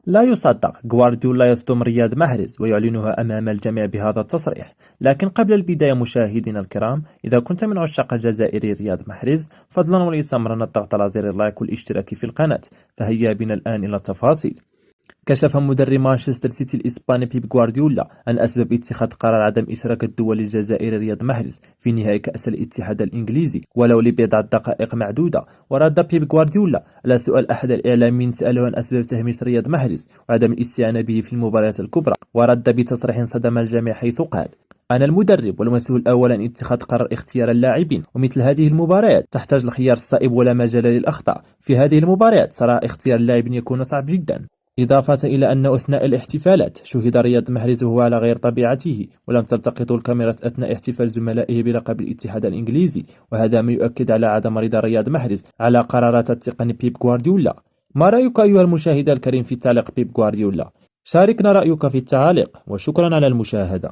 لا يصدق، غوارديولا يصدم رياض محرز ويعلنها أمام الجميع بهذا التصريح. لكن قبل البداية مشاهدينا الكرام، إذا كنت من عشاق الجزائري رياض محرز، فضلا وليس أمرنا الضغط على زر اللايك والاشتراك في القناة. فهيا بنا الآن إلى التفاصيل. كشف مدرب مانشستر سيتي الإسباني بيب غوارديولا عن أسباب اتخاذ قرار عدم إشراك الدول الجزائري رياض محرز في نهائي كأس الاتحاد الإنجليزي ولو لبضع دقائق معدودة. ورد بيب غوارديولا على سؤال أحد الإعلاميين سأله عن أسباب تهميش رياض محرز وعدم الاستعانة به في المباريات الكبرى، ورد بتصريح صدم الجميع حيث قال: أنا المدرب والمسؤول الأول عن اتخاذ قرار اختيار اللاعبين، ومثل هذه المباريات تحتاج الخيار الصائب ولا مجال للأخطاء. في هذه المباريات صراحة اختيار اللاعبين يكون صعب جدا. إضافة إلى أن أثناء الاحتفالات شُهد رياض محرز وهو على غير طبيعته، ولم تلتقطه الكاميرات أثناء احتفال زملائه بلقب الاتحاد الإنجليزي، وهذا ما يؤكد على عدم رضا رياض محرز على قرارات التقني بيب غوارديولا. ما رأيك أيها المشاهد الكريم في تعليق بيب غوارديولا؟ شاركنا رأيك في التعاليق، وشكرا على المشاهدة.